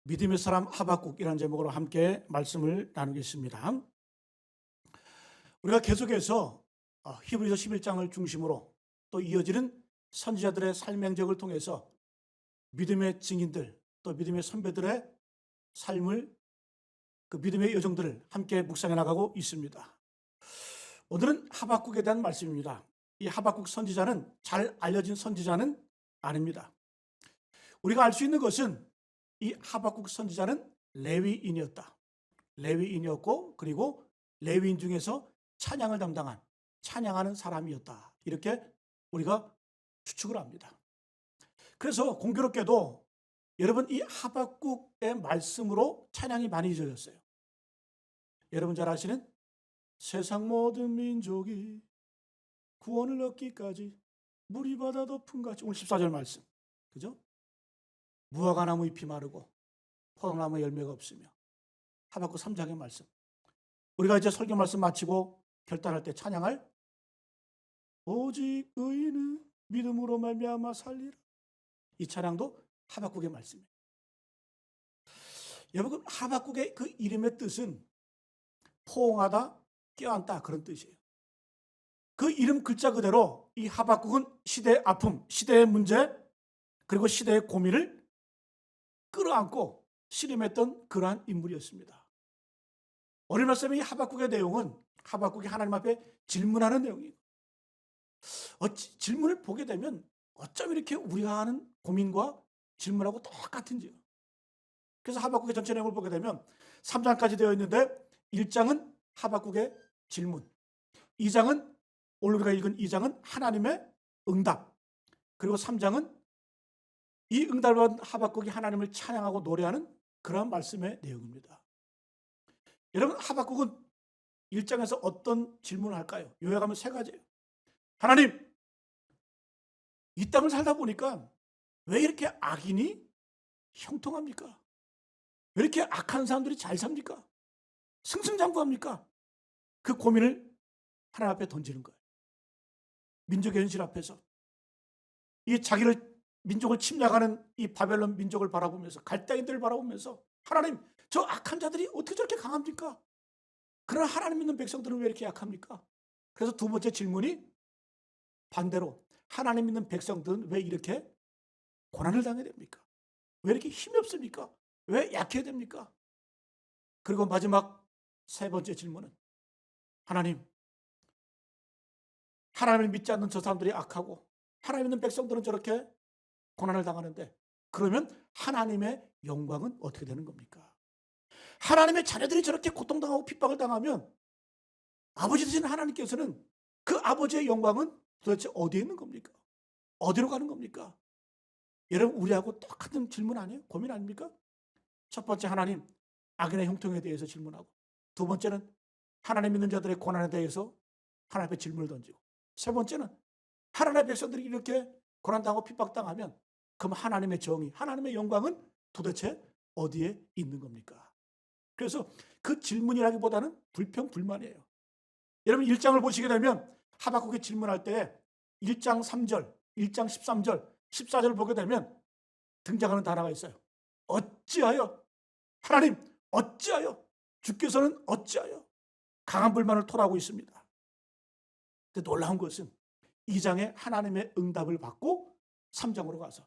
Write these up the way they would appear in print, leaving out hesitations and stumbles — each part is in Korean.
믿음의 사람 하박국이라는 제목으로 함께 말씀을 나누겠습니다. 우리가 계속해서 히브리서 11장을 중심으로 또 이어지는 선지자들의 삶의 행적을 통해서 믿음의 증인들 또 믿음의 선배들의 삶을 그 믿음의 여정들을 함께 묵상해 나가고 있습니다. 오늘은 하박국에 대한 말씀입니다. 이 하박국 선지자는 잘 알려진 선지자는 아닙니다. 우리가 알 수 있는 것은 이 하박국 선지자는 레위인이었다. 레위인이었고 그리고 레위인 중에서 찬양을 담당한 찬양하는 사람이었다. 이렇게 우리가 추측을 합니다. 그래서 공교롭게도 여러분 이 하박국의 말씀으로 찬양이 많이 잊어졌어요. 여러분 잘 아시는 세상 모든 민족이 구원을 얻기까지 물이 바다 덮은 같이 오늘 14절 말씀. 그죠? 무화과나무 잎이 마르고 포도나무 열매가 없으며 하박국 3장의 말씀. 우리가 이제 설교 말씀 마치고 결단할 때 찬양할 오직 의인은 믿음으로 말미암아 살리라. 이 찬양도 하박국의 말씀이에요. 여러분 하박국의 그 이름의 뜻은 포옹하다, 껴안다 그런 뜻이에요. 그 이름 글자 그대로 이 하박국은 시대의 아픔, 시대의 문제 그리고 시대의 고민을 끌어안고 씨름했던 그러한 인물이었습니다. 오늘 말씀의 이 하박국의 내용은 하박국이 하나님 앞에 질문하는 내용이에요. 질문을 보게 되면 어쩜 이렇게 우리가 하는 고민과 질문하고 똑같은지요. 그래서 하박국의 전체 내용을 보게 되면 3장까지 되어 있는데 1장은 하박국의 질문, 2장은 오늘 우리가 읽은 2장은 하나님의 응답, 그리고 3장은 이 응답을 받은 하박국이 하나님을 찬양하고 노래하는 그런 말씀의 내용입니다. 여러분 하박국은 1장에서 어떤 질문을 할까요? 요약하면 세 가지예요. 하나님, 이 땅을 살다 보니까 왜 이렇게 악인이 형통합니까? 왜 이렇게 악한 사람들이 잘 삽니까? 승승장구합니까? 그 고민을 하나님 앞에 던지는 거예요. 민족의 현실 앞에서 이 민족을 침략하는 이 바벨론 민족을 바라보면서 갈대인들을 바라보면서 하나님, 저 악한 자들이 어떻게 저렇게 강합니까? 그러나 하나님 믿는 백성들은 왜 이렇게 약합니까? 그래서 두 번째 질문이 반대로 하나님 믿는 백성들은 왜 이렇게 고난을 당해야 됩니까? 왜 이렇게 힘이 없습니까? 왜 약해야 됩니까? 그리고 마지막 세 번째 질문은 하나님을 믿지 않는 저 사람들이 악하고 하나님 믿는 백성들은 저렇게 고난을 당하는데 그러면 하나님의 영광은 어떻게 되는 겁니까? 하나님의 자녀들이 저렇게 고통당하고 핍박을 당하면 아버지 되시는 하나님께서는 그 아버지의 영광은 도대체 어디에 있는 겁니까? 어디로 가는 겁니까? 여러분 우리하고 똑같은 질문 아니에요? 고민 아닙니까? 첫 번째 하나님, 악인의 형통에 대해서 질문하고 두 번째는 하나님 믿는 자들의 고난에 대해서 하나님 앞에 질문을 던지고 세 번째는 하나님의 백성들이 이렇게 고난당하고 핍박당하면 그럼 하나님의 정의, 하나님의 영광은 도대체 어디에 있는 겁니까? 그래서 그 질문이라기보다는 불평불만이에요. 여러분 1장을 보시게 되면 하박국이 질문할 때 1장 3절, 1장 13절, 14절을 보게 되면 등장하는 단어가 있어요. 어찌하여? 하나님 어찌하여? 주께서는 어찌하여? 강한 불만을 토로하고 있습니다. 근데 놀라운 것은 2장에 하나님의 응답을 받고 3장으로 가서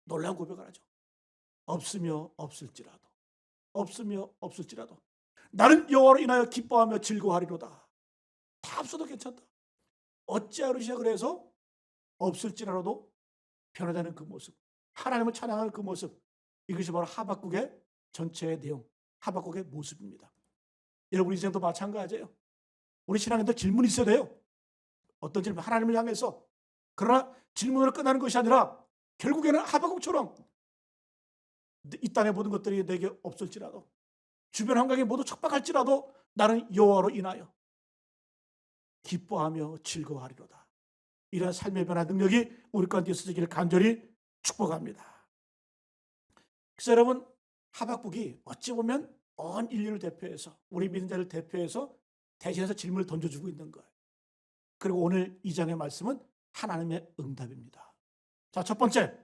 놀라운 고백을 하죠. 없으며 없을지라도 나는 여호와로 인하여 기뻐하며 즐거워하리로다. 다 없어도 괜찮다. 어찌하여 시작을 해서 없을지라도 변화되는 그 모습, 하나님을 찬양하는 그 모습, 이것이 바로 하박국의 전체의 내용, 하박국의 모습입니다. 여러분 인생도 마찬가지예요. 우리 신앙인들 질문이 있어야 돼요. 어떤 질문? 하나님을 향해서. 그러나 질문으로 끝나는 것이 아니라 결국에는 하박국처럼 이 땅의 모든 것들이 내게 없을지라도 주변 환경이 모두 척박할지라도 나는 여호와로 인하여 기뻐하며 즐거워하리로다. 이런 삶의 변화 능력이 우리 가운데 있어지기를 간절히 축복합니다. 그래서 여러분 하박국이 어찌 보면 온 인류를 대표해서 우리 믿는 자를 대표해서 대신해서 질문을 던져주고 있는 거예요. 그리고 오늘 2장의 말씀은 하나님의 응답입니다. 자, 첫 번째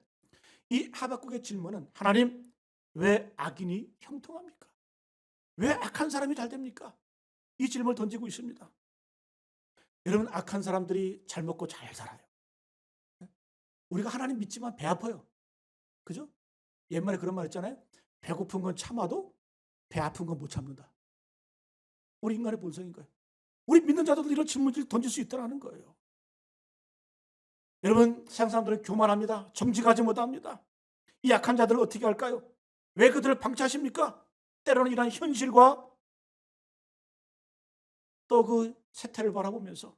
이 하박국의 질문은 하나님 왜 악인이 형통합니까? 왜 악한 사람이 잘 됩니까? 이 질문을 던지고 있습니다. 여러분, 악한 사람들이 잘 먹고 잘 살아요. 우리가 하나님 믿지만 배 아파요. 그죠? 옛말에 그런 말 있잖아요. 배고픈 건 참아도 배 아픈 건 못 참는다. 우리 인간의 본성인 거예요. 우리 믿는 자들도 이런 질문을 던질 수 있다는 거예요. 여러분, 세상 사람들은 교만합니다. 정직하지 못합니다. 이 약한 자들을 어떻게 할까요? 왜 그들을 방치하십니까? 때로는 이런 현실과 또 그 세태를 바라보면서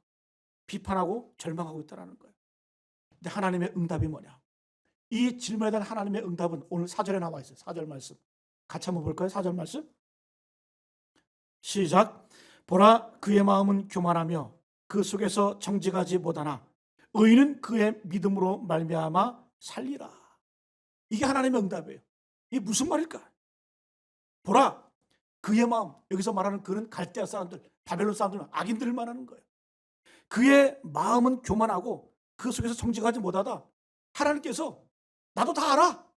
비판하고 절망하고 있다는 거예요. 근데 하나님의 응답이 뭐냐? 이 질문에 대한 하나님의 응답은 오늘 4절에 나와 있어요. 4절 말씀. 같이 한번 볼까요? 4절 말씀. 시작. 보라, 그의 마음은 교만하며 그 속에서 정직하지 못하나 의인은 그의 믿음으로 말미암아 살리라. 이게 하나님의 응답이에요. 이게 무슨 말일까? 보라, 그의 마음. 여기서 말하는 그는 갈대아 사람들, 바벨론 사람들, 악인들을 말하는 거예요. 그의 마음은 교만하고 그 속에서 정직하지 못하다. 하나님께서 나도 다 알아.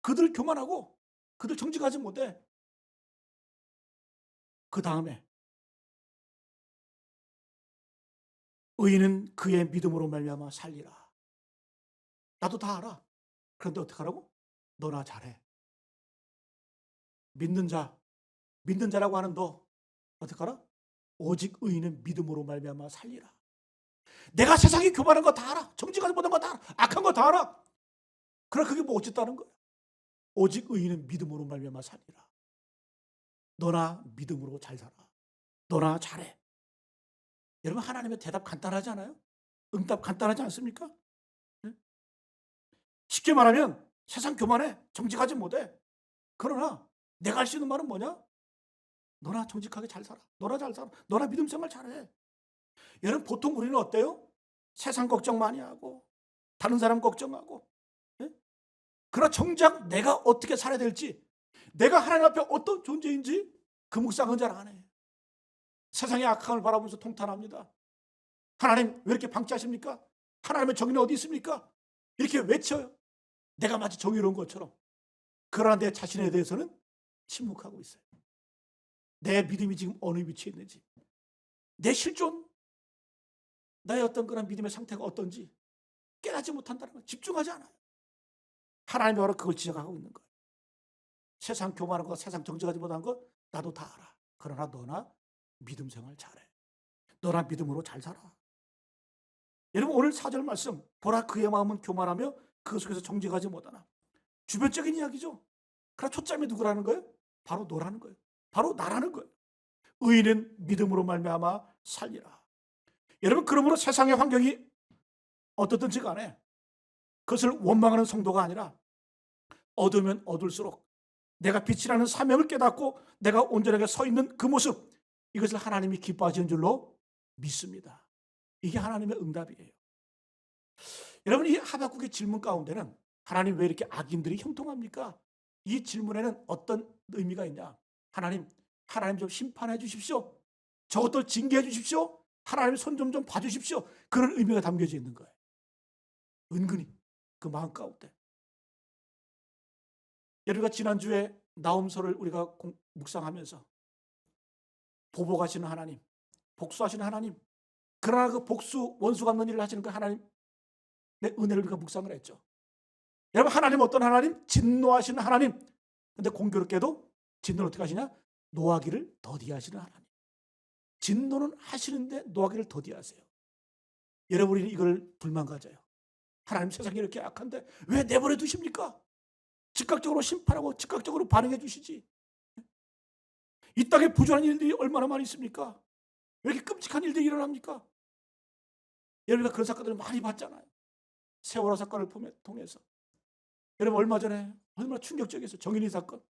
그들 교만하고 그들 정직하지 못해. 그 다음에 의인은 그의 믿음으로 말미암아 살리라. 나도 다 알아. 그런데 어떡하라고? 너나 잘해. 믿는 자라고 하는 너 어떡하라? 오직 의인은 믿음으로 말미암아 살리라. 내가 세상이 교만한 거 다 알아. 정직하지 못한 거 다 알아. 악한 거 다 알아. 그러나 그게 뭐 어쨌다는 거야? 오직 의인은 믿음으로 말미암아 살리라. 너나 믿음으로 잘 살아. 너나 잘해. 여러분, 하나님의 대답 간단하지 않아요? 응답 간단하지 않습니까? 네? 쉽게 말하면 세상 교만해. 정직하지 못해. 그러나 내가 할 수 있는 말은 뭐냐? 너나 정직하게 잘 살아. 너나 잘 살아. 너나 믿음 생활 잘해. 여러분, 보통 우리는 어때요? 세상 걱정 많이 하고 다른 사람 걱정하고, 예? 그러나 정작 내가 어떻게 살아야 될지, 내가 하나님 앞에 어떤 존재인지 그 묵상은 잘 안 해. 세상의 악함을 바라보면서 통탄합니다. 하나님 왜 이렇게 방치하십니까? 하나님의 정의는 어디 있습니까? 이렇게 외쳐요. 내가 마치 정의로운 것처럼. 그러나 내 자신에 대해서는 침묵하고 있어요. 내 믿음이 지금 어느 위치에 있는지, 내 실존, 나의 어떤 그런 믿음의 상태가 어떤지 깨닫지 못한다는 거, 집중하지 않아요. 하나님이 바로 그걸 지적하고 있는 거예요. 세상 교만한 거, 세상 정직하지 못한 거 나도 다 알아. 그러나 너나 믿음 생활 잘해. 너나 믿음으로 잘 살아. 여러분, 오늘 4절 말씀, 보라 그의 마음은 교만하며 그 속에서 정직하지 못하나. 주변적인 이야기죠. 그러나 초점이 누구라는 거예요? 바로 너라는 거예요. 바로 나라는 거예요. 의인은 믿음으로 말미암아 살리라. 여러분, 그러므로 세상의 환경이 어떻든지 간에 그것을 원망하는 성도가 아니라 어두우면 어둘수록 내가 빛이라는 사명을 깨닫고 내가 온전하게 서 있는 그 모습, 이것을 하나님이 기뻐하시는 줄로 믿습니다. 이게 하나님의 응답이에요. 여러분, 이 하박국의 질문 가운데는 하나님 왜 이렇게 악인들이 형통합니까? 이 질문에는 어떤 의미가 있냐? 하나님 좀 심판해 주십시오. 저것들 징계해 주십시오. 하나님 손 좀 봐주십시오. 그런 의미가 담겨져 있는 거예요. 은근히 그 마음 가운데. 여러분과 지난주에 나홈서를 우리가 묵상하면서 보복하시는 하나님, 복수하시는 하나님, 그러나 그 복수, 원수 갚는 일을 하시는 그 하나님, 내 은혜를 우리가 묵상을 했죠. 여러분, 하나님 어떤 하나님? 진노하시는 하나님. 근데 공교롭게도 진노를 어떻게 하시냐? 노하기를 더디하시는 하나님. 진노는 하시는데 노하기를 더디하세요. 여러분이 이걸 불만 가져요. 하나님, 세상이 이렇게 악한데 왜 내버려 두십니까? 즉각적으로 심판하고 즉각적으로 반응해 주시지. 이 땅에 부조한 일들이 얼마나 많이 있습니까? 왜 이렇게 끔찍한 일들이 일어납니까? 여러분가 그런 사건들을 많이 봤잖아요. 세월호 사건을 통해서. 여러분, 얼마 전에 얼마나 충격적이었어요. 정인이 사건.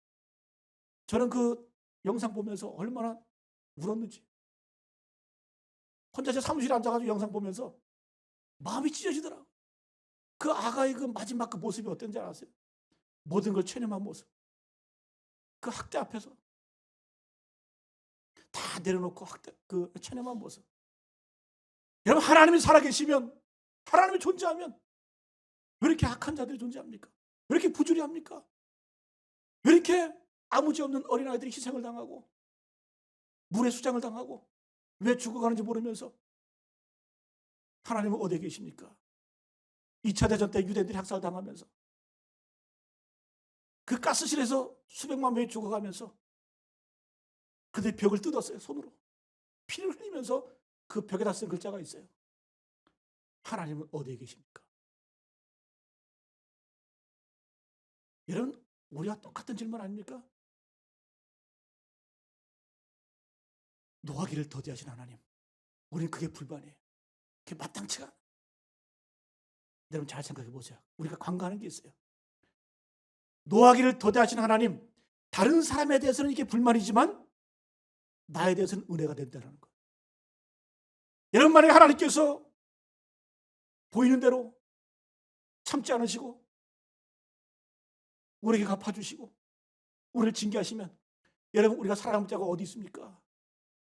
저는 그 영상 보면서 얼마나 울었는지. 혼자 제 사무실에 앉아가지고 영상 보면서 마음이 찢어지더라고요. 그 아가의 그 마지막 그 모습이 어떤지 아세요? 모든 걸 체념한 모습. 그 학대 앞에서 다 내려놓고 그 체념한 모습. 여러분, 하나님이 살아계시면, 하나님이 존재하면 왜 이렇게 악한 자들이 존재합니까? 왜 이렇게 부조리합니까? 왜 이렇게 아무 죄 없는 어린아이들이 희생을 당하고 물의 수장을 당하고 왜 죽어가는지 모르면서 하나님은 어디에 계십니까? 2차 대전 때 유대인들이 학살당하면서 그 가스실에서 수백만 명이 죽어가면서 그들이 벽을 뜯었어요. 손으로. 피를 흘리면서 그 벽에다 쓴 글자가 있어요. 하나님은 어디에 계십니까? 여러분, 우리가 똑같은 질문 아닙니까? 노하기를 더디하신 하나님. 우리는 그게 불만이에요. 그게 마땅치가 않아요. 여러분 잘 생각해 보세요. 우리가 관가하는 게 있어요. 노하기를 더디하신 하나님, 다른 사람에 대해서는 이게 불만이지만 나에 대해서는 은혜가 된다는 거. 여러분, 만약에 하나님께서 보이는 대로 참지 않으시고 우리에게 갚아주시고 우리를 징계하시면 여러분, 우리가 살아남을 자가 어디 있습니까?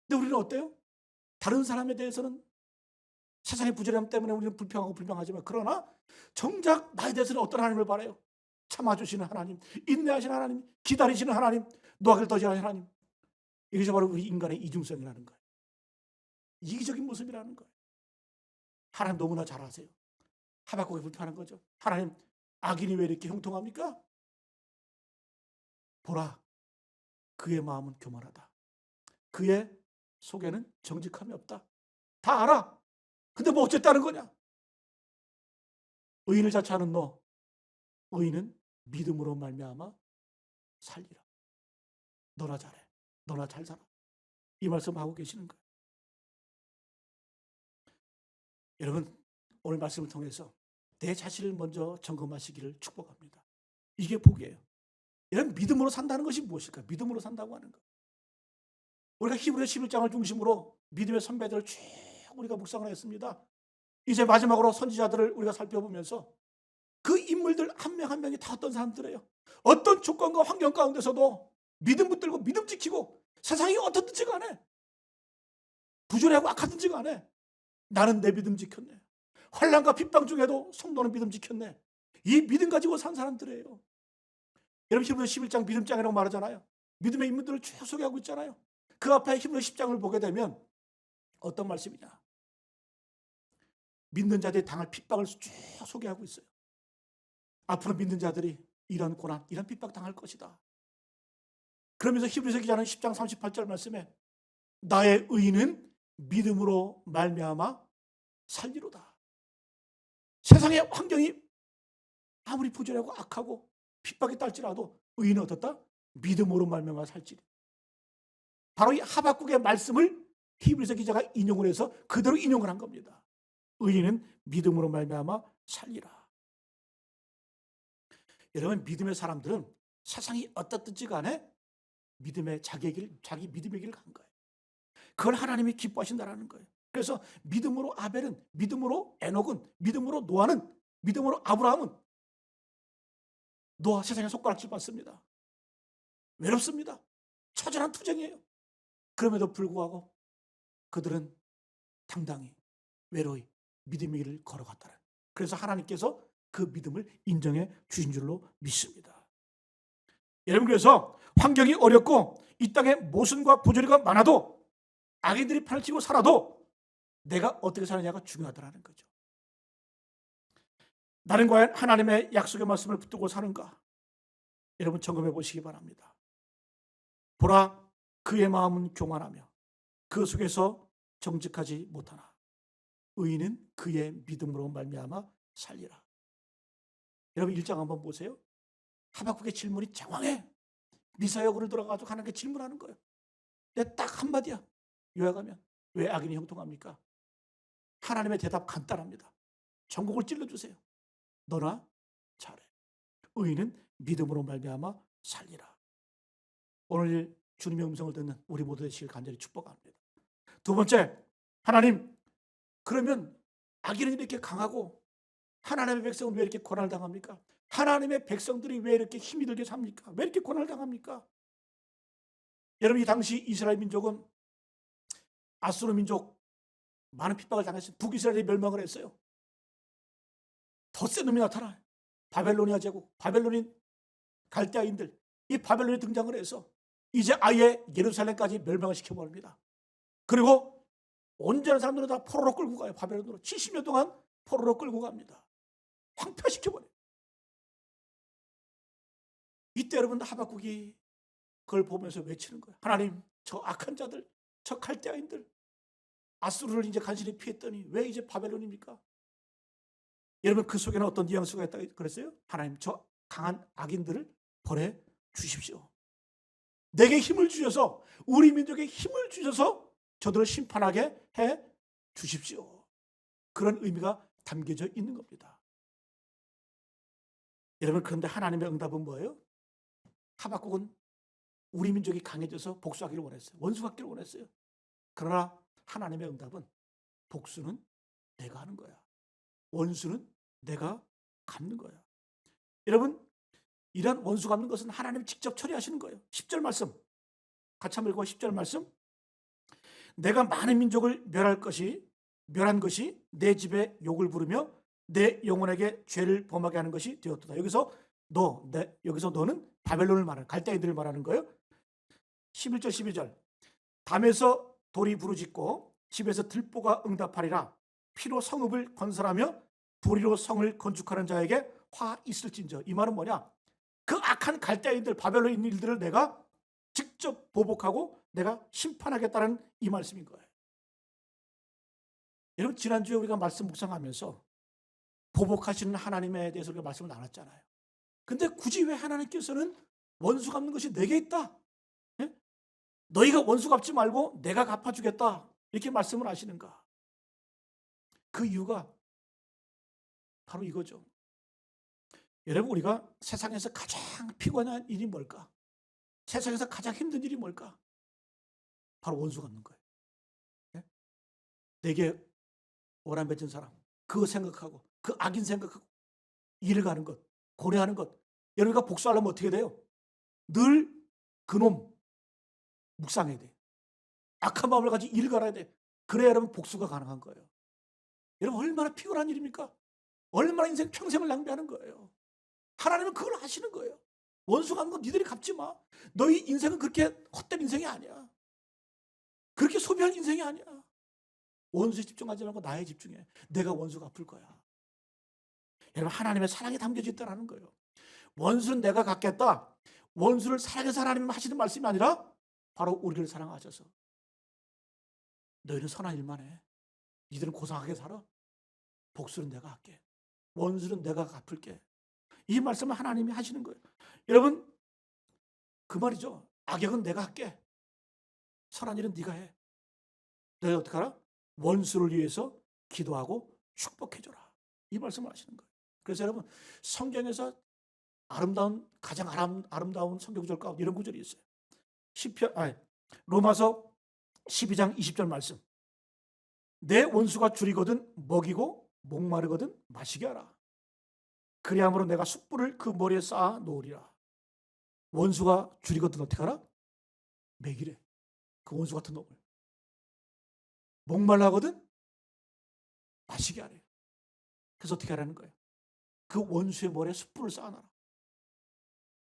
근데 우리는 어때요? 다른 사람에 대해서는 세상의 부조리함 때문에 우리는 불평하고 불평하지만, 그러나 정작 나에 대해서는 어떤 하나님을 바라요? 참아주시는 하나님, 인내하시는 하나님, 기다리시는 하나님, 노하기를 더디하시는 하나님. 이것이 바로 우리 인간의 이중성이라는 거예요. 이기적인 모습이라는 거예요. 하나님 너무나 잘 아세요. 하박국이 불편한 거죠. 하나님, 악인이 왜 이렇게 형통합니까? 보라, 그의 마음은 교만하다. 그의 속에는 정직함이 없다. 다 알아. 근데 뭐 어쨌다는 거냐? 의인을 자처하는 너, 의인은 믿음으로 말미암아 살리라. 너나 잘해. 너나 잘 살아. 이 말씀하고 계시는 거예요. 여러분, 오늘 말씀을 통해서 내 자신을 먼저 점검하시기를 축복합니다. 이게 복이에요. 이런 믿음으로 산다는 것이 무엇일까? 믿음으로 산다고 하는 것. 우리가 히브리서 11장을 중심으로 믿음의 선배들을 쭉 우리가 묵상을 했습니다. 이제 마지막으로 선지자들을 우리가 살펴보면서 그 인물들 한 명 한 명이 다 어떤 사람들이에요. 어떤 조건과 환경 가운데서도 믿음 붙들고 믿음 지키고, 세상이 어떻든지 간에 부조리하고 악하든지 간에 나는 내 믿음 지켰네. 환난과 핍박 중에도 성도는 믿음 지켰네. 이 믿음 가지고 산 사람들이에요. 여러분, 히브리서 11장 믿음장이라고 말하잖아요. 믿음의 인물들을 쭉 소개하고 있잖아요. 그 앞에 히브리서 10장을 보게 되면 어떤 말씀이냐? 믿는 자들이 당할 핍박을 쭉 소개하고 있어요. 앞으로 믿는 자들이 이런 고난, 이런 핍박 당할 것이다. 그러면서 히브리서 기자는 10장 38절 말씀에 나의 의인은 믿음으로 말미암아 살리로다. 세상의 환경이 아무리 부조리하고 악하고 핍박이 딸지라도 의인은 어떻다? 믿음으로 말미암아 살지리. 바로 이 하박국의 말씀을 히브리서 기자가 인용을 해서 그대로 인용을 한 겁니다. 의인은 믿음으로 말미암아 살리라. 여러분, 믿음의 사람들은 세상이 어떻든지 간에 믿음의 자기 믿음의 길을 간 거예요. 그걸 하나님이 기뻐하신다라는 거예요. 그래서 믿음으로 아벨은, 믿음으로 에녹은, 믿음으로 노아는, 믿음으로 아브라함은 노아 세상에 손가락질 받습니다. 외롭습니다. 처절한 투쟁이에요. 그럼에도 불구하고 그들은 당당히 외로이 믿음의 길을 걸어갔다는. 그래서 하나님께서 그 믿음을 인정해 주신 줄로 믿습니다. 여러분, 그래서 환경이 어렵고 이 땅에 모순과 부조리가 많아도 악인들이 판을 치고 살아도 내가 어떻게 사느냐가 중요하다는 거죠. 나는 과연 하나님의 약속의 말씀을 붙들고 사는가? 여러분, 점검해 보시기 바랍니다. 보라, 그의 마음은 교만하며 그 속에서 정직하지 못하나 의인은 그의 믿음으로 말미암아 살리라. 여러분, 1장 한번 보세요. 하박국의 질문이 장황해. 미사역으로 들어가서 하나님께 질문하는 거예요. 근데 딱 한마디야. 요약하면 왜 악인이 형통합니까? 하나님의 대답 간단합니다. 전곡을 찔러주세요. 너나 잘해. 의인은 믿음으로 말미암아 살리라. 오늘 주님의 음성을 듣는 우리 모두 되시길 간절히 축복합니다. 두 번째, 하나님, 그러면 악인은 이렇게 강하고 하나님의 백성은 왜 이렇게 고난을 당합니까? 하나님의 백성들이 왜 이렇게 힘이 들게 삽니까? 왜 이렇게 고난을 당합니까? 여러분, 이 당시 이스라엘 민족은 아수르 민족 많은 핍박을 당했어요. 북이스라엘이 멸망을 했어요. 더 센 놈이 나타나요. 바벨로니아 제국, 바벨론인 갈대아인들, 이 바벨론이 등장을 해서 이제 아예 예루살렘까지 멸망을 시켜버립니다. 그리고 온전한 사람들은 다 포로로 끌고 가요. 바벨론으로 70년 동안 포로로 끌고 갑니다. 황폐시켜버려요. 이때 여러분 하박국이 그걸 보면서 외치는 거예요. 하나님, 저 악한 자들, 저 갈대아인들, 아수르를 이제 간신히 피했더니 왜 이제 바벨론입니까? 여러분 그 속에는 어떤 뉘앙스가 있다고 그랬어요? 하나님, 저 강한 악인들을 벌해 주십시오. 내게 힘을 주셔서, 우리 민족에 힘을 주셔서 저들을 심판하게 해 주십시오. 그런 의미가 담겨져 있는 겁니다. 여러분, 그런데 하나님의 응답은 뭐예요? 하박국은 우리 민족이 강해져서 복수하기를 원했어요. 원수받기를 원했어요. 그러나 하나님의 응답은 복수는 내가 하는 거야. 원수는 내가 갚는 거야. 여러분, 이런 원수 갚는 것은 하나님이 직접 처리하시는 거예요. 10절 말씀 같이 한번 읽어봐. 10절 말씀. 내가 많은 민족을 멸한 것이 내 집에 욕을 부르며 내 영혼에게 죄를 범하게 하는 것이 되었도다. 여기서 너는 바벨론을 말하는, 갈대아인들을 말하는 거예요. 11절 12절. 담에서 돌이 부르짖고 집에서 들보가 응답하리라. 피로 성읍을 건설하며 불의로 성을 건축하는 자에게 화 있을진저. 이 말은 뭐냐? 그 악한 갈대아인들, 바벨론에 있는 일들을 내가 직접 보복하고 내가 심판하겠다는 이 말씀인 거예요. 여러분, 지난주에 우리가 말씀 묵상하면서 보복하시는 하나님에 대해서 우리가 말씀을 나눴잖아요. 근데 굳이 왜 하나님께서는 원수 갚는 것이 내게 있다, 예? 너희가 원수 갚지 말고 내가 갚아주겠다, 이렇게 말씀을 하시는가? 그 이유가 바로 이거죠. 여러분, 우리가 세상에서 가장 피곤한 일이 뭘까? 세상에서 가장 힘든 일이 뭘까? 바로 원수 갚는 거예요. 예? 내게 오란 맺은 사람, 그거 생각하고, 그 악인 생각하고 일을 가는 것, 고려하는 것. 여러분가 복수하려면 어떻게 돼요? 늘 그놈 묵상해야 돼. 악한 마음을 가지고 일을 갈아야 돼. 그래야 여러분 복수가 가능한 거예요. 여러분, 얼마나 피곤한 일입니까? 얼마나 인생 평생을 낭비하는 거예요. 하나님은 그걸 하시는 거예요. 원수 갚는 건 니들이 갚지 마. 너희 인생은 그렇게 헛된 인생이 아니야. 그렇게 소비할 인생이 아니야. 원수에 집중하지 말고 나에 집중해. 내가 원수 갚을 거야. 여러분, 하나님의 사랑이 담겨져 있다는 거예요. 원수는 내가 갚겠다. 원수를 사랑해서 하나님 하시는 말씀이 아니라 바로 우리를 사랑하셔서 너희는 선한 일만 해. 니들은 고상하게 살아. 복수는 내가 할게. 원수는 내가 갚을게. 이 말씀을 하나님이 하시는 거예요. 여러분, 그 말이죠. 악역은 내가 할게. 선한 일은 네가 해. 너희 어떻게 하라? 원수를 위해서 기도하고 축복해줘라. 이 말씀을 하시는 거예요. 그래서 여러분, 성경에서 가장 아름다운 성경 구절 가운데 이런 구절이 있어요. 로마서 12장 20절 말씀. 내 원수가 줄이거든 먹이고 목마르거든 마시게 하라. 그리함으로 내가 숯불을 그 머리에 쌓아 놓으리라. 원수가 줄이거든 어떻게 하라? 먹이래. 그 원수 같은 놈을. 목말라거든 마시게 하래. 그래서 어떻게 하라는 거예요? 그 원수의 머리에 숯불을 쌓아놔라.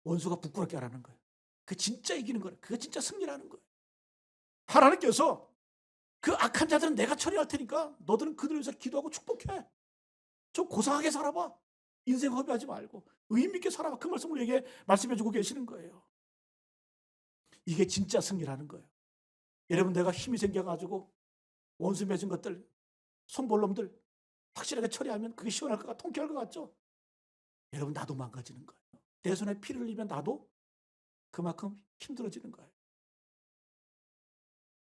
원수가 부끄럽게 하라는 거예요. 그게 진짜 이기는 거예요. 그게 진짜 승리라는 거예요. 하나님께서 그 악한 자들은 내가 처리할 테니까 너들은 그들을 위해서 기도하고 축복해. 좀 고상하게 살아봐. 인생 허비하지 말고 의미 있게 살아봐. 그 말씀을 우리에게 말씀해주고 계시는 거예요. 이게 진짜 승리라는 거예요. 여러분, 내가 힘이 생겨가지고 원수 맺은 것들, 손볼놈들 확실하게 처리하면 그게 시원할 것 같아, 통쾌할 것 같죠? 여러분, 나도 망가지는 거예요. 내 손에 피를 흘리면 나도 그만큼 힘들어지는 거예요.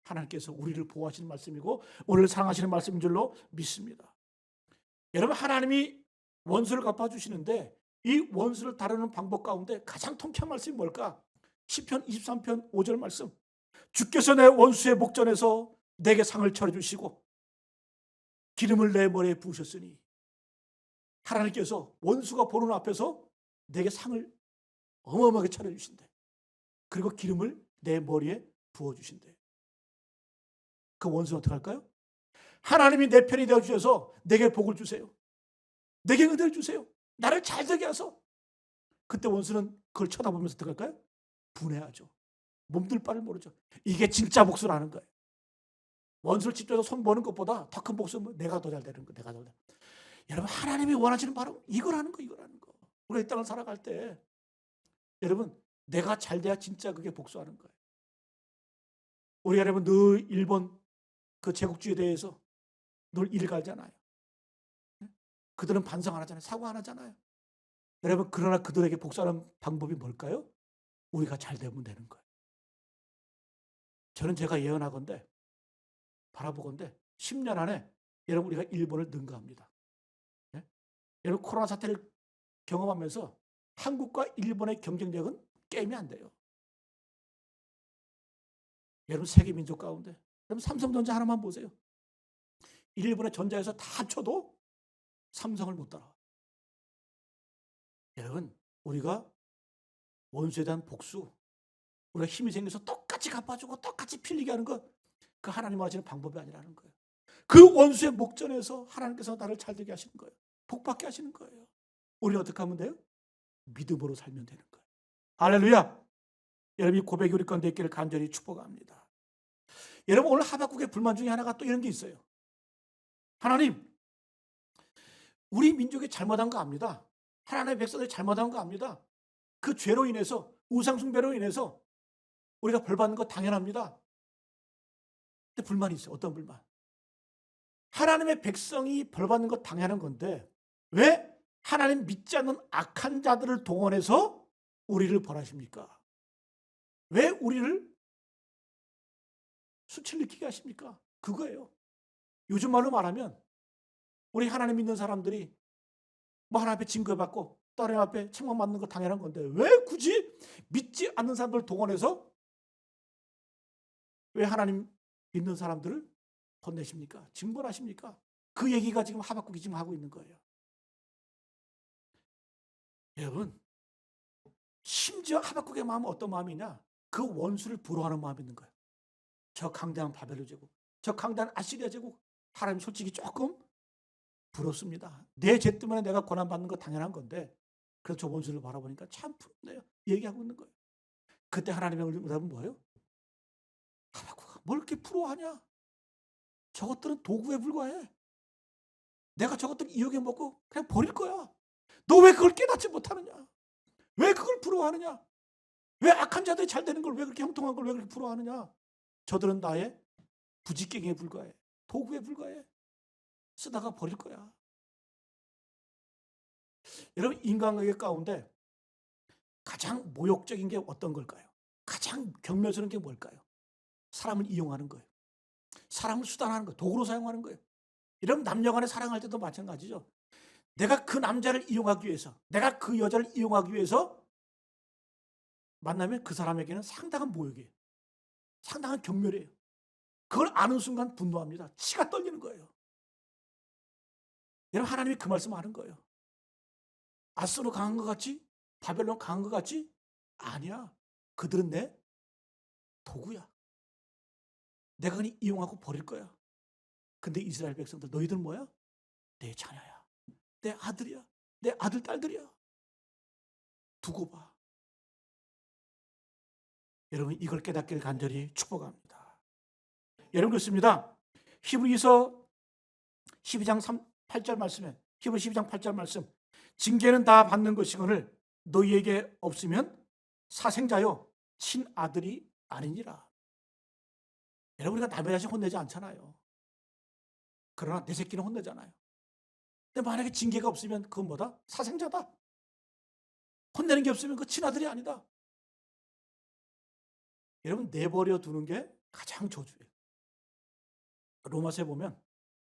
하나님께서 우리를 보호하시는 말씀이고 우리를 사랑하시는 말씀인 줄로 믿습니다. 여러분, 하나님이 원수를 갚아주시는데 이 원수를 다루는 방법 가운데 가장 통쾌한 말씀이 뭘까? 시편 23편 5절 말씀. 주께서 내 원수의 목전에서 내게 상을 차려주시고 기름을 내 머리에 부으셨으니, 하나님께서 원수가 보는 앞에서 내게 상을 어마어마하게 차려주신대. 그리고 기름을 내 머리에 부어주신대. 그 원수는 어떻게 할까요? 하나님이 내 편이 되어주셔서 내게 복을 주세요. 내게 은혜를 주세요. 나를 잘 되게 하소. 그때 원수는 그걸 쳐다보면서 어떻게 할까요? 분해하죠. 몸둘 바를 모르죠. 이게 진짜 복수라는 거예요. 원수를 직접 손 보는 것보다 더 큰 복수는 내가 더 잘 되는 거, 내가 더 잘. 여러분, 하나님이 원하시는 바로 이거라는 거, 이거라는 거. 우리가 이 땅을 살아갈 때 여러분, 내가 잘 돼야 진짜 그게 복수하는 거예요. 우리 여러분 늘 일본 그 제국주의에 대해서 늘 일갈잖아요. 그들은 반성 안 하잖아요. 사과 안 하잖아요. 여러분, 그러나 그들에게 복수하는 방법이 뭘까요? 우리가 잘 되면 되는 거예요. 저는 제가 예언하건대, 바라보건대 10년 안에 여러분 우리가 일본을 능가합니다. 네? 여러분 코로나 사태를 경험하면서 한국과 일본의 경쟁력은 게임이 안 돼요. 여러분 세계 민족 가운데 여러분 삼성전자 하나만 보세요. 일본의 전자에서 다 합쳐도 삼성을 못 따라와요. 여러분, 우리가 원수에 대한 복수, 우리가 힘이 생겨서 똑같이 갚아주고 똑같이 필리게 하는 것, 그 하나님 원하시는 방법이 아니라는 거예요. 그 원수의 목전에서 하나님께서 나를 잘되게 하시는 거예요. 복받게 하시는 거예요. 우리 어떻게 하면 돼요? 믿음으로 살면 되는 거예요. 할렐루야. 여러분, 이 고백이 우리 가운데 있기를 간절히 축복합니다. 여러분, 오늘 하박국의 불만 중에 하나가 또 이런 게 있어요. 하나님, 우리 민족이 잘못한 거 압니다. 하나님의 백성들이 잘못한 거 압니다. 그 죄로 인해서, 우상숭배로 인해서 우리가 벌받는 거 당연합니다. 근데 불만이 있어요. 어떤 불만? 하나님의 백성이 벌받는 거 당연한 건데 왜 하나님 믿지 않는 악한 자들을 동원해서 우리를 벌하십니까? 왜 우리를 수치를 느끼게 하십니까? 그거예요. 요즘 말로 말하면 우리 하나님 믿는 사람들이 뭐 하나님 앞에 징계받고 또 하나님 앞에 책망받는 거 당연한 건데 왜 굳이 믿지 않는 사람들을 동원해서 왜 하나님 믿는 사람들을 혼내십니까? 징벌하십니까? 그 얘기가 지금 하박국이 지금 하고 있는 거예요. 여러분, 심지어 하박국의 마음은 어떤 마음이냐? 그 원수를 부러워하는 마음이 있는 거예요. 저 강대한 바벨론 제국, 저 강대한 아시리아 제국, 하나님 솔직히 조금 부럽습니다. 내 죄 때문에 내가 고난받는 거 당연한 건데 그래서 저 원수를 바라보니까 참 부럽네요. 얘기하고 있는 거예요. 그때 하나님의 응답은 뭐예요? 하박국아, 뭘 이렇게 부러워하냐? 저것들은 도구에 불과해. 내가 저것들 이용해 먹고 그냥 버릴 거야. 너 왜 그걸 깨닫지 못하느냐? 왜 그걸 부러워하느냐? 왜 악한 자들이 잘 되는 걸 왜 그렇게 형통한 걸 왜 그렇게 부러워하느냐? 저들은 나의 부직갱에 불과해. 도구에 불과해. 쓰다가 버릴 거야. 여러분, 인간관계 가운데 가장 모욕적인 게 어떤 걸까요? 가장 경멸스러운 게 뭘까요? 사람을 이용하는 거예요. 사람을 수단화하는 거예요. 도구로 사용하는 거예요. 이런 남녀 간에 사랑할 때도 마찬가지죠. 내가 그 남자를 이용하기 위해서, 내가 그 여자를 이용하기 위해서 만나면 그 사람에게는 상당한 모욕이에요. 상당한 경멸이에요. 그걸 아는 순간 분노합니다. 치가 떨리는 거예요. 여러분, 하나님이 그 말씀 하는 거예요. 아수르 강한 것 같지? 바벨론 강한 것 같지? 아니야. 그들은 내 도구야. 내가 그냥 이용하고 버릴 거야. 근데 이스라엘 백성들, 너희들은 뭐야? 내 자녀야. 내 아들이야. 내 아들, 딸들이야. 두고 봐. 여러분, 이걸 깨닫기를 간절히 축복합니다. 여러분, 그렇습니다. 히브리서 12장 8절 말씀에, 히브리 12장 8절 말씀, 징계는 다 받는 것이거늘 너희에게 없으면 사생자요 친아들이 아니니라. 여러분, 우리가 남의 자식 혼내지 않잖아요. 그러나 내 새끼는 혼내잖아요. 근데 만약에 징계가 없으면 그건 뭐다? 사생자다. 혼내는 게 없으면 그 친아들이 아니다. 여러분, 내버려 두는 게 가장 저주예요. 로마서에 보면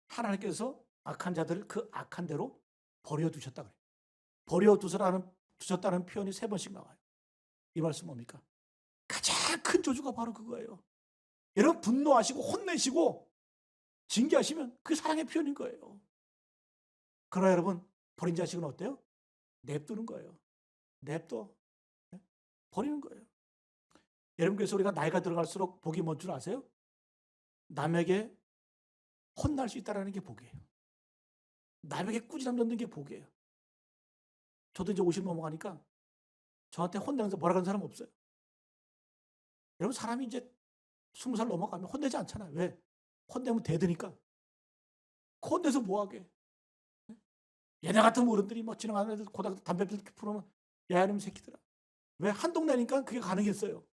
하나님께서 악한 자들을 그 악한 대로 버려두셨다 그래요. 버려두셨다는 표현이 3번씩 나와요. 이 말씀 뭡니까? 가장 큰 저주가 바로 그거예요. 여러분, 분노하시고 혼내시고 징계하시면 그게 사랑의 표현인 거예요. 그러나 여러분, 버린 자식은 어때요? 냅두는 거예요. 냅둬. 버리는 거예요. 여러분, 그래서 우리가 나이가 들어갈수록 복이 뭔 줄 아세요? 남에게 혼날 수 있다는 게 복이에요. 남에게 꾸지람 넣는 게 복이에요. 저도 이제 50 넘어가니까 저한테 혼내면서 뭐라 하는 사람 없어요. 여러분 사람이 이제 20살 넘어가면 혼내지 않잖아요. 왜? 혼내면 대드니까. 혼내서 뭐하게. 얘네 같은 어른들이 뭐 지나가는 애들 고등학교 담배 피우면 풀으면 야 이놈 새끼들아. 왜 한 동네니까 그게 가능했어요.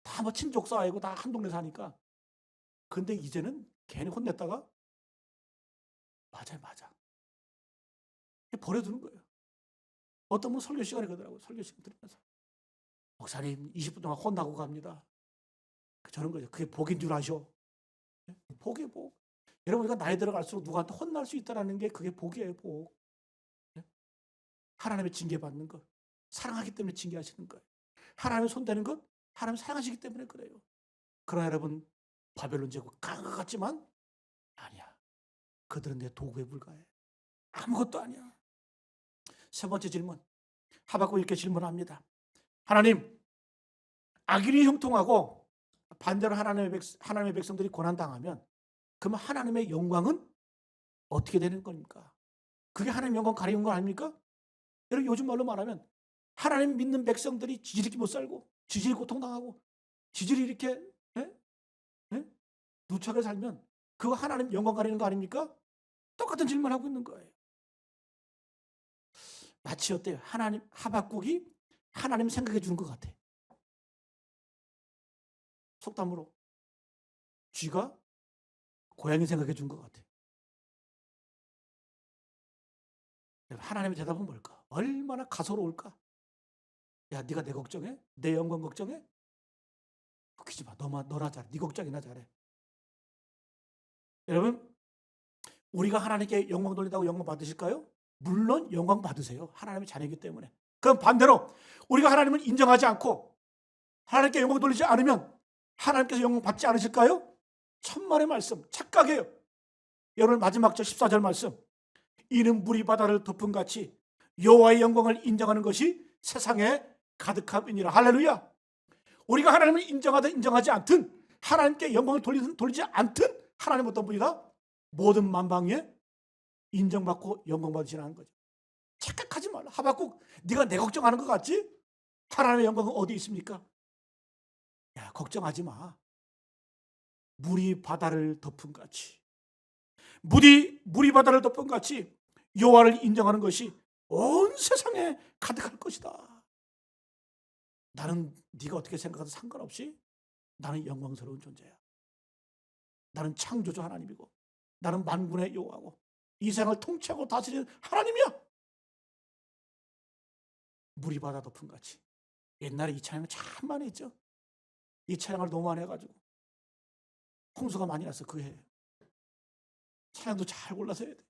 다 뭐 친족 사이고 다 한 동네 사니까. 근데 이제는 괜히 혼냈다가 맞아요, 맞아. 버려두는 거예요. 어떤 분은 설교 시간에 그러더라고요. 설교 시간 들으면서. 목사님 20분 동안 혼나고 갑니다. 저런 거죠. 그게 복인 줄 아셔. 복이 복. 여러분 우리가 나이 들어갈수록 누구한테 혼날 수 있다는 게 그게 복이에요. 복. 하나님의 징계받는 것. 사랑하기 때문에 징계하시는 거예요. 하나님의 손대는 것. 하나님 사랑하시기 때문에 그래요. 그러나 여러분 바벨론 제국 강한 것 같지만 아니야. 그들은 내 도구에 불과해. 아무것도 아니야. 세 번째 질문. 하박국 이렇게 질문합니다. 하나님, 악인이 형통하고 반대로 하나님의 백성들이 고난당하면 그러면 하나님의 영광은 어떻게 되는 겁니까? 그게 하나님의 영광 가리는 거 아닙니까? 여러분 요즘 말로 말하면 하나님 믿는 백성들이 지지리 못 살고 지지리 고통당하고 지지리 이렇게 누차게 살면 그거 하나님 영광 가리는 거 아닙니까? 똑같은 질문하고 있는 거예요. 마치 어때요? 하박국이 하나님 생각해 주는 것 같아. 속담으로 쥐가 고양이 생각해 준 것 같아. 하나님의 대답은 뭘까? 얼마나 가소로울까? 야, 네가 내 걱정해? 내 영광 걱정해? 웃기지 마. 너나 잘해. 네 걱정이나 잘해. 여러분, 우리가 하나님께 영광 돌린다고 영광 받으실까요? 물론 영광 받으세요. 하나님의 자녀이기 때문에. 그럼 반대로 우리가 하나님을 인정하지 않고 하나님께 영광 돌리지 않으면 하나님께서 영광 받지 않으실까요? 천만의 말씀, 착각이에요. 여러분 마지막 절 14절 말씀. 이는 물이 바다를 덮은 같이 여호와의 영광을 인정하는 것이 세상에 가득함이니라. 할렐루야. 우리가 하나님을 인정하든 인정하지 않든 하나님께 영광을 돌리지 않든 하나님 어떤 분이다? 모든 만방에 인정받고 영광받으시라는 거죠. 착각하지 말라. 하박국 네가 내 걱정하는 것 같지? 하나님의 영광은 어디 있습니까? 야, 걱정하지 마. 물이 바다를 덮은 같이 물이 바다를 덮은 같이 여호와를 인정하는 것이 온 세상에 가득할 것이다. 나는 네가 어떻게 생각하든 상관없이 나는 영광스러운 존재야. 나는 창조주 하나님이고 나는 만군의 여호와고 이 세상을 통치하고 다스리는 하나님이야. 물이 바다 덮은 같이. 옛날에 이 찬양 참 많이 했죠. 이 찬양을 너무 많이 해가지고 홍수가 많이 났어. 그 해에. 찬양도 잘 골라서 해야 돼.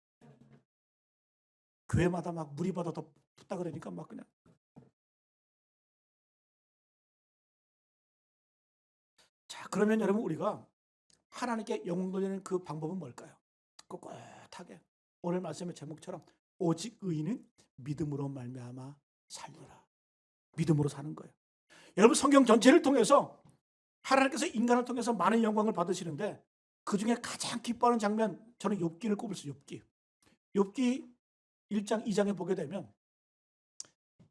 교회마다 막 물이 바다 덮다 그러니까 막 그냥. 자, 그러면 여러분 우리가 하나님께 영광 돌리는 그 방법은 뭘까요? 꼿꼿하게 오늘 말씀의 제목처럼 오직 의인은 믿음으로 말미암아 살리라. 믿음으로 사는 거예요. 여러분 성경 전체를 통해서 하나님께서 인간을 통해서 많은 영광을 받으시는데 그중에 가장 기뻐하는 장면 저는 욥기를 꼽을 수 있어요. 욥기 1장 2장에 보게 되면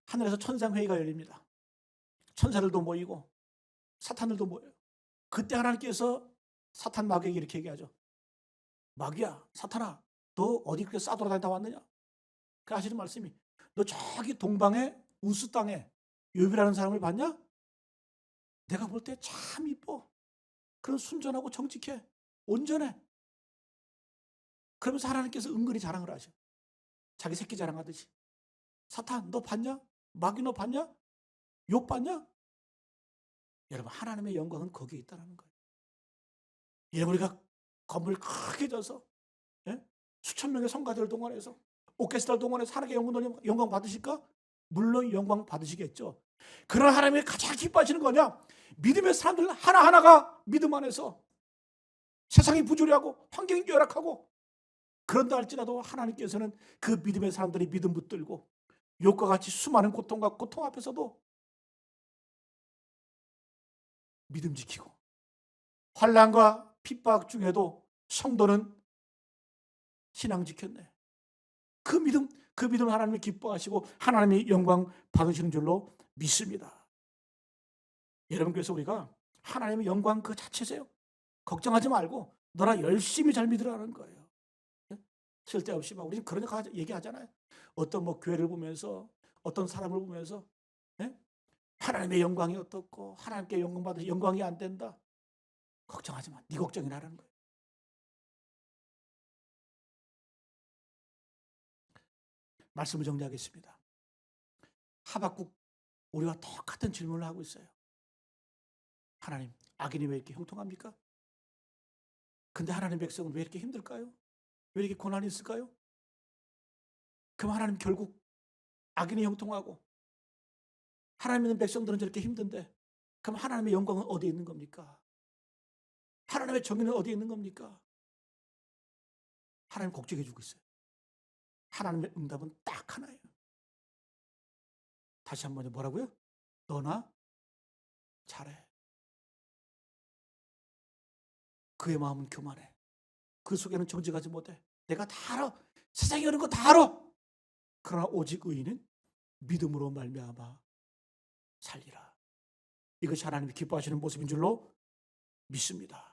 하늘에서 천상회의가 열립니다. 천사들도 모이고 사탄들도 모여요. 그때 하나님께서 사탄 마귀에게 이렇게 얘기하죠. 마귀야, 사탄아, 너 어디 그렇게 싸돌아다니다 왔느냐? 그 하시는 말씀이 너 저기 동방의 우스 땅에 욥이라는 사람을 봤냐? 내가 볼 때 참 이뻐. 그런 순전하고 정직해. 온전해. 그러면서 하나님께서 은근히 자랑을 하셔. 자기 새끼 자랑하듯이. 사탄 너 봤냐? 마귀 너 봤냐? 욥 봤냐? 여러분 하나님의 영광은 거기에 있다는 거예요. 여러분 우리가 건물 크게 져서 수천 명의 성가들을 동원해서 오케스트라를 동원해서 하나님께 영광 받으실까? 물론 영광 받으시겠죠. 그러나 하나님이 가장 기뻐하시는 거냐? 믿음의 사람들 하나하나가 믿음 안에서 세상이 부조리하고 환경이 열악하고 그런다 할지라도 하나님께서는 그 믿음의 사람들이 믿음 붙들고 욥과 같이 수많은 고통과 고통 앞에서도 믿음 지키고 환난과 핍박 중에도 성도는 신앙 지켰네. 그 믿음 하나님이 기뻐하시고 하나님이 영광 받으시는 줄로 믿습니다. 여러분 그래서 우리가 하나님의 영광 그 자체세요. 걱정하지 말고 너나 열심히 잘 믿으라는 거예요. 쓸데없이 막 우리 그런 얘기하잖아요. 어떤 뭐 교회를 보면서 어떤 사람을 보면서 예? 하나님의 영광이 어떻고 하나님께 영광 받으시 영광이 안 된다. 걱정하지 마. 네 걱정이라는 거예요. 말씀을 정리하겠습니다. 하박국 우리와 똑같은 질문을 하고 있어요. 하나님, 악인이 왜 이렇게 형통합니까? 근데 하나님 백성은 왜 이렇게 힘들까요? 왜 이렇게 고난이 있을까요? 그럼 하나님 결국 악인이 형통하고 하나님 있는 백성들은 저렇게 힘든데 그럼 하나님의 영광은 어디에 있는 겁니까? 하나님의 정의는 어디에 있는 겁니까? 하나님 걱정해 주고 있어요. 하나님의 응답은 딱 하나예요. 다시 한번 뭐라고요? 너나 잘해. 그의 마음은 교만해. 그 속에는 정직하지 못해. 내가 다 알아. 세상에 이런 거 다 알아. 그러나 오직 의인은 믿음으로 말미암아 살리라. 이것이 하나님이 기뻐하시는 모습인 줄로 믿습니다.